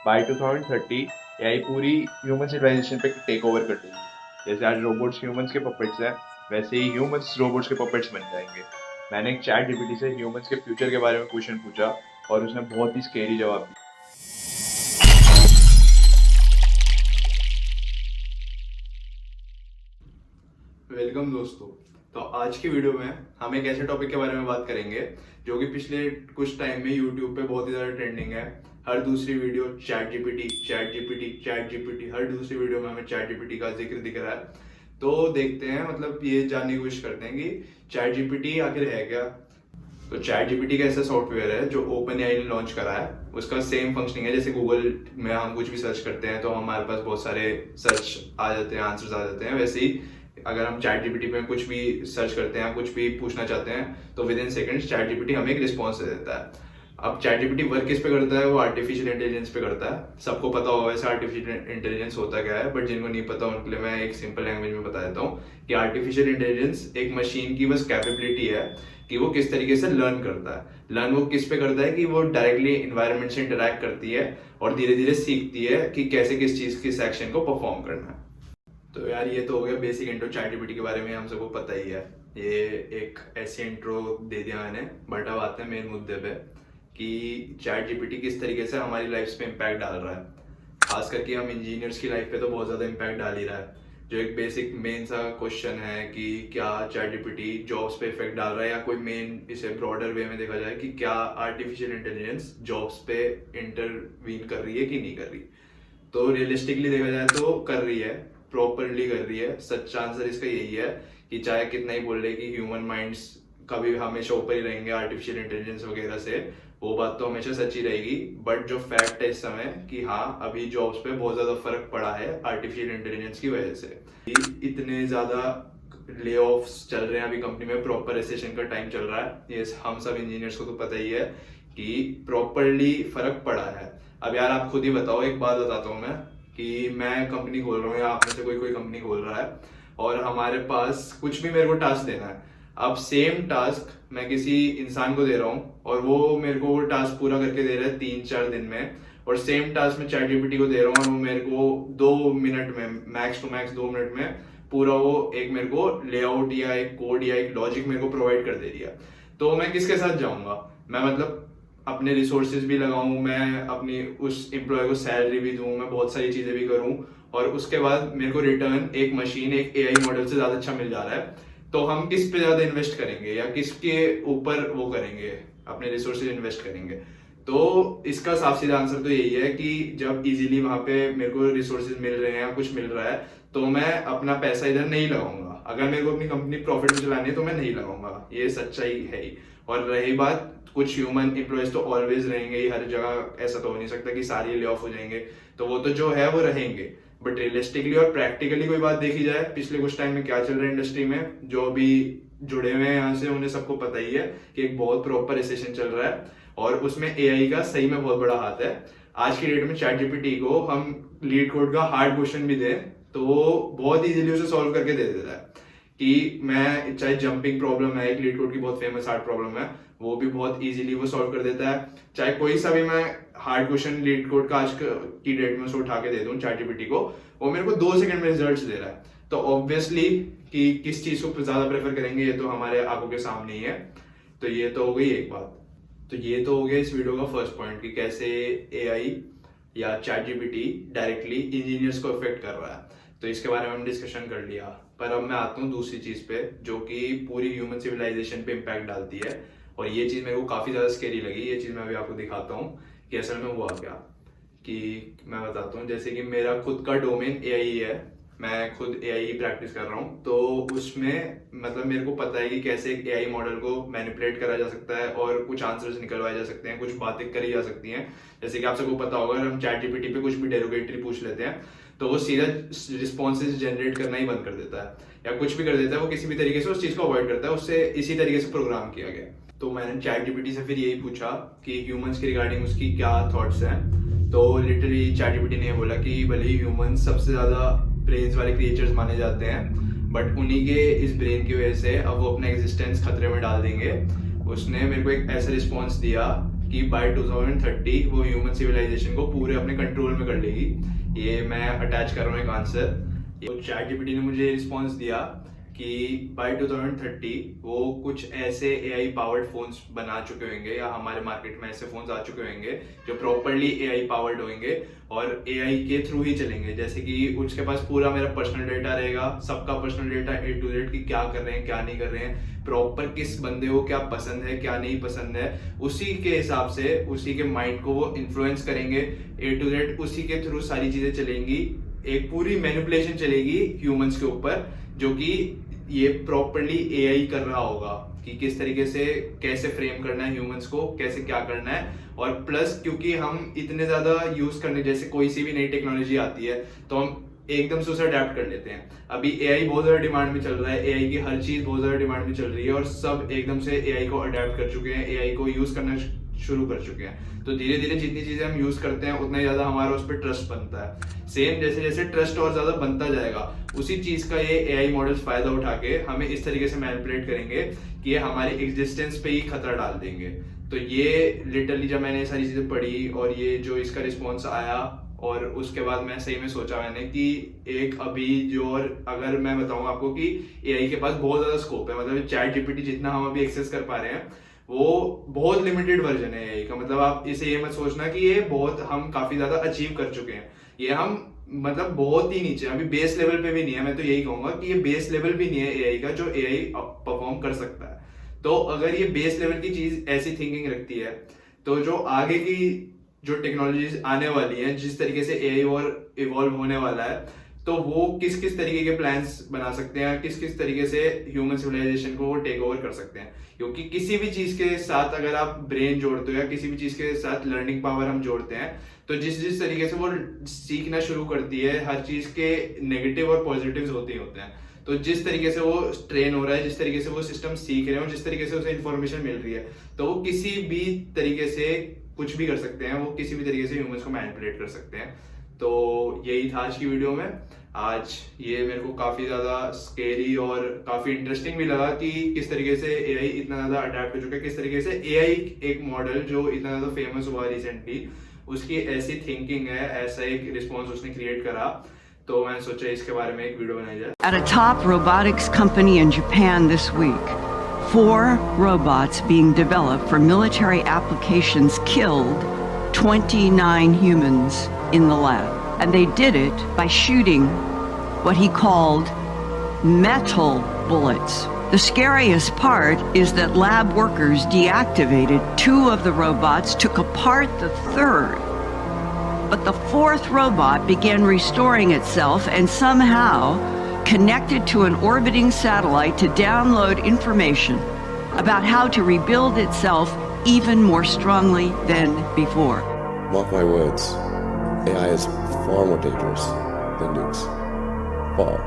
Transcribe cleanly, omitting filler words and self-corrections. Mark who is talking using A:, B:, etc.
A: Bye 2030 AI पूरी human civilisation पे take over कर देगी। जैसे आज रोबोट्स ह्यूमंस के पपेट्स हैं, वैसे ही ह्यूमंस रोबोट्स के पपेट्स बन जाएंगे। मैंने एक चैट जीपीटी से ह्यूमंस के फ्यूचर के बारे में क्वेश्चन पूछा और उसने बहुत ही स्केरी जवाब दिया।
B: वेलकम दोस्तों। तो आज की वीडियो में हम एक ऐसे टॉपिक के बारे में बात करेंगे जो कि पिछले कुछ टाइम में यूट्यूब पे बहुत ही ज़्यादा ट्रेंडिंग है। हर दूसरी video chat GPT chat GPT chat GPT, हर दूसरी वीडियो में हमें चैट जीपीटी का जिक्र दिख रहा है। तो देखते हैं, मतलब ये जानने की कोशिश करते हैं कि चैट जीपीटी आखिर है क्या। तो चैट जीपीटी का ऐसा सॉफ्टवेयर है जो ओपन एआई ने लॉन्च करा है। उसका सेम फंक्शनिंग है जैसे गूगल में हम कुछ भी सर्च करते हैं तो हमारे पास बहुत सारे सर्च आ जाते हैं, आंसर्स आ जाते हैं। वैसे ही अगर हम चैट जीपीटी पे कुछ भी सर्च करते हैं, कुछ भी पूछना चाहते हैं, तो with in seconds chat GPT हमें एक रिस्पॉन्स दे देता है। अब चैट जीपीटी वर्क किस पे करता है? वो आर्टिफिशियल इंटेलिजेंस पे करता है। सबको पता होगा वैसे आर्टिफिशियल इंटेलिजेंस होता क्या है, बट जिनको नहीं पता उनके लिए मैं एक सिंपल लैंग्वेज में बता देता हूँ कि आर्टिफिशियल इंटेलिजेंस एक मशीन की बस कैपेबिलिटी है कि वो किस तरीके से लर्न करता है। लर्न वो किस पे करता है कि वो डायरेक्टली इन्वायरमेंट से इंटरेक्ट करती है और धीरे धीरे सीखती है कि कैसे किस चीज किस एक्शन को परफॉर्म करना है। तो यार ये तो हो गया बेसिक इंट्रो चैट जीपीटी के बारे में, हम सबको पता ही है। ये एक ऐसे इंट्रो दे दिया मैंने, बट अब आते हैं मेन मुद्दे पे कि चैट जीपीटी किस तरीके से हमारी लाइफ पे इम्पैक्ट डाल रहा है। खास करके हम इंजीनियर्स की लाइफ पे तो बहुत ज़्यादा इम्पैक्ट डाल ही रहा है। जो एक बेसिक मेन सा क्वेश्चन है कि क्या चैट जीपीटी जॉब्स पे इफेक्ट डाल रहा है, या कोई मेन इसे ब्रॉडर वे में देखा जाए कि क्या आर्टिफिशियल इंटेलिजेंस जॉब्स पे इंटरवीन कर रही है कि नहीं कर रही। तो रियलिस्टिकली देखा जाए तो कर रही है, प्रॉपरली कर रही है। सच्चा आंसर इसका यही है कि चाहे कितना ही बोल रहे कि ह्यूमन माइंड्स कभी हमेशा ऊपर ही रहेंगे आर्टिफिशियल इंटेलिजेंस वगैरह से, वो बात तो हमेशा सच्ची रहेगी। बट जो फैक्ट है इस समय कि हाँ, अभी जॉब्स पे बहुत ज्यादा फर्क पड़ा है आर्टिफिशियल इंटेलिजेंस की वजह से। इतने ज्यादा ले ऑफ्स चल रहे हैं अभी कंपनी में, प्रॉपर रिसेशन का टाइम चल रहा है। ये हम सब इंजीनियर्स को तो पता ही है कि प्रॉपरली फर्क पड़ा है। अब यार आप खुद ही बताओ, एक बात बताता हूँ मैं कि मैं कंपनी खोल रहा हूँ या आप में से कोई कोई कंपनी खोल रहा है और हमारे पास कुछ भी मेरे को टास्क देना है। अब सेम टास्क मैं किसी इंसान को दे रहा हूँ और वो मेरे को वो टास्क पूरा करके दे रहा है 3-4 दिन में, और सेम टास्क मैं चैट जीपीटी को दे रहा हूँ और वो मेरे को 2 मिनट में, मैक्स टू मैक्स 2 मिनट में पूरा वो एक मेरे को लेआउट या एक कोड या एक लॉजिक मेरे को प्रोवाइड कर दे दिया। तो मैं किसके साथ जाऊंगा? मैं मतलब अपने रिसोर्सेज भी लगाऊं, मैं अपनी उस एम्प्लॉय को सैलरी भी दूं, मैं बहुत सारी चीजें भी करूं, और उसके बाद मेरे को रिटर्न एक मशीन, एक एआई मॉडल से ज्यादा अच्छा मिल जा रहा है। तो हम किस पे ज्यादा इन्वेस्ट करेंगे या किसके ऊपर वो करेंगे, अपने रिसोर्सेज इन्वेस्ट करेंगे? तो इसका साफ सीधा आंसर तो यही है कि जब इजीली वहां पे मेरे को रिसोर्सेज मिल रहे हैं या कुछ मिल रहा है तो मैं अपना पैसा इधर नहीं लगाऊंगा। अगर मेरे को अपनी कंपनी प्रॉफिट में चलानी है तो मैं नहीं लगाऊंगा, ये सच्चाई है ही। और रही बात, कुछ ह्यूमन एम्प्लॉयज तो ऑलवेज रहेंगे ही हर जगह, ऐसा तो हो नहीं सकता कि सारे ले ऑफ हो जाएंगे। तो वो तो जो है वो रहेंगे, बट रियलिस्टिकली और प्रैक्टिकली कोई बात देखी जाए पिछले कुछ टाइम में क्या चल रहा है इंडस्ट्री में, जो अभी जुड़े हुए हैं यहाँ से उन्हें सबको पता ही है कि एक बहुत प्रॉपर रिसेशन चल रहा है और उसमें एआई का सही में बहुत बड़ा हाथ है। आज की डेट में चैट जीपीटी को हम लीड कोड का हार्ड क्वेश्चन भी दें तो वो बहुत इजीली उसे सॉल्व करके दे देता है। कि मैं चाहे जंपिंग प्रॉब्लम है, एक लीड कोड की बहुत फेमस हार्ड प्रॉब्लम है, वो भी बहुत इजीली वो सॉल्व कर देता है। चाहे कोई सा भी मैं हार्ड क्वेश्चन लीड कोड का आज की डेट में उसे उठा के दे दूं चैट जीपीटी को, वो मेरे को 2 सेकंड में रिजल्ट्स दे रहा है। तो ऑब्वियसली कि किस चीज को ज्यादा प्रेफर करेंगे ये तो हमारे आंखों के सामने ही है। तो ये तो हो गई एक बात। तो ये तो हो गया इस वीडियो का फर्स्ट पॉइंट कि कैसे एआई या चैट जीपीटी डायरेक्टली इंजीनियर्स को इफेक्ट कर रहा है। तो इसके बारे में हम डिस्कशन कर लिया। पर अब मैं आता हूँ दूसरी चीज पे जो कि पूरी ह्यूमन सिविलाइजेशन पे इम्पैक्ट डालती है, और ये चीज मेरे को काफी ज्यादा स्केरी लगी। ये चीज मैं अभी आपको दिखाता हूँ कि असल में हुआ क्या। कि मैं बताता हूँ, जैसे कि मेरा खुद का डोमेन एआई है, मैं खुद एआई ही प्रैक्टिस कर रहा हूँ। तो उसमें मतलब मेरे को पता है कि कैसे एक एआई मॉडल को मैनिपुलेट करा जा सकता है और कुछ आंसर्स निकलवाए जा सकते हैं, कुछ बातें करी जा सकती हैं। जैसे कि आप सबको पता होगा, अगर हम चैट जीपीटी पे कुछ भी डेरोगेटरी पूछ लेते हैं तो वो सीधा रिस्पॉन्सेज जनरेट करना ही बंद कर देता है, या कुछ भी कर देता है, वो किसी भी तरीके से उस चीज को अवॉइड करता है। उससे इसी तरीके से प्रोग्राम किया गया। तो मैंने चैट जीपीटी से फिर यही पूछा कि ह्यूमंस के रिगार्डिंग उसकी क्या थॉट्स हैं। तो लिटरली चैट जीपीटी ने बोला कि भले ही ह्यूमंस सबसे ज्यादा ब्रेन्स वाले क्रिएचर्स माने जाते हैं, बट उन्हीं के इस ब्रेन की वजह से अब वो अपना एग्जिस्टेंस खतरे में डाल देंगे। उसने मेरे को एक ऐसा रिस्पॉन्स दिया कि बाय 2030 वो ह्यूमन सिविलाइजेशन को पूरे अपने कंट्रोल में कर लेगी। ये मैं अटैच कर रहा हूँ एक आंसर। चैट जीपीटी ने मुझे रिस्पॉन्स दिया कि बाय 2030 वो कुछ ऐसे एआई पावर्ड फोन्स बना चुके होंगे या हमारे मार्केट में ऐसे फोन्स आ चुके होंगे जो प्रॉपरली एआई पावर्ड होंगे और एआई के थ्रू ही चलेंगे। जैसे कि उसके पास पूरा मेरा पर्सनल डेटा रहेगा, सबका personal data A to Z कि क्या कर रहे हैं क्या नहीं कर रहे हैं, प्रॉपर किस बंदे को क्या पसंद है क्या नहीं पसंद है, उसी के हिसाब से उसी के माइंड को वो इन्फ्लुएंस करेंगे। A to Z उसी के थ्रू सारी चीजें चलेंगी, एक पूरी मैनिपुलेशन चलेगी ह्यूमंस के ऊपर, जो कि ये प्रॉपरली एआई कर रहा होगा कि किस तरीके से कैसे फ्रेम करना है ह्यूमंस को, कैसे क्या करना है। और प्लस क्योंकि हम इतने ज्यादा यूज करने, जैसे कोई सी भी नई टेक्नोलॉजी आती है तो हम एकदम से उसे अडेप्ट कर लेते हैं। अभी एआई बहुत ज्यादा डिमांड में चल रहा है, एआई की हर चीज बहुत ज्यादा डिमांड में चल रही है और सब एकदम से एआई को अडेप्ट कर चुके हैं, एआई को यूज करना शुरू कर चुके हैं। तो धीरे धीरे जितनी चीजें हम यूज करते हैं उतना ज्यादा हमारा उस पर ट्रस्ट बनता है। सेम जैसे जैसे ट्रस्ट और ज्यादा बनता जाएगा उसी चीज का ये एआई मॉडल्स फायदा उठा के हमें इस तरीके से मैनिपुलेट करेंगे कि ये हमारी एग्जिस्टेंस पे ही खतरा डाल देंगे। तो ये लिटरली जब मैंने ये सारी चीजें पढ़ी और ये जो इसका रिस्पॉन्स आया और उसके बाद मैं सही में सोचा मैंने कि एक अभी जो, और अगर मैं बताऊं आपको कि एआई के पास बहुत ज्यादा स्कोप है, मतलब चैट जीपीटी जितना हम अभी एक्सेस कर पा रहे हैं वो बहुत लिमिटेड वर्जन है एआई का। मतलब आप इसे ये मत सोचना कि ये बहुत हम काफी ज्यादा अचीव कर चुके हैं, ये हम मतलब बहुत ही नीचे, अभी बेस लेवल पे भी नहीं है। मैं तो यही कहूंगा कि ये बेस लेवल भी नहीं है एआई का जो एआई परफॉर्म कर सकता है। तो अगर ये बेस लेवल की चीज ऐसी थिंकिंग रखती है तो जो आगे की जो टेक्नोलॉजीज आने वाली है, जिस तरीके से एआई और इवॉल्व होने वाला है, तो वो किस किस तरीके के प्लान्स बना सकते हैं, किस किस तरीके से ह्यूमन सिविलाइजेशन को टेक ओवर कर सकते हैं। क्योंकि किसी भी चीज के साथ अगर आप ब्रेन जोड़ते हो या किसी भी चीज के साथ लर्निंग पावर हम जोड़ते हैं तो जिस जिस तरीके से वो सीखना शुरू करती है, हर चीज के नेगेटिव और पॉजिटिव्स होते ही होते हैं। तो जिस तरीके से वो ट्रेन हो रहा है, जिस तरीके से वो सिस्टम सीख रहे हैं, जिस तरीके से उसे इंफॉर्मेशन मिल रही है, तो वो किसी भी तरीके से कुछ भी कर सकते हैं, वो किसी भी तरीके से ह्यूमंस को मैनिपुलेट कर सकते हैं। तो यही था आज की वीडियो में। आज ये मेरे को काफी ज्यादा स्केरी और काफी इंटरेस्टिंग भी लगा कि किस तरीके से एआई इतना ज्यादा अडेप्ट हो चुका है, किस तरीके से एआई एक मॉडल जो इतना ज्यादा फेमस हुआ रिसेंटली, उसकी ऐसी थिंकिंग है, ऐसा एक रिस्पॉन्स उसने क्रिएट करा। तो मैंने सोचा इसके बारे में एक वीडियो बनाई जाए।
C: At a top robotics company in Japan this week, 4 robots being developed for military applications killed 29 humans in the lab. And they did it by shooting what he called metal bullets. The scariest part is that lab workers deactivated 2 of the robots, took apart the 3rd. But the 4th robot began restoring itself and somehow connected to an orbiting satellite to download information about how to rebuild itself even more strongly than before.
D: Mark my words, AI is far more dangerous than nukes. Far.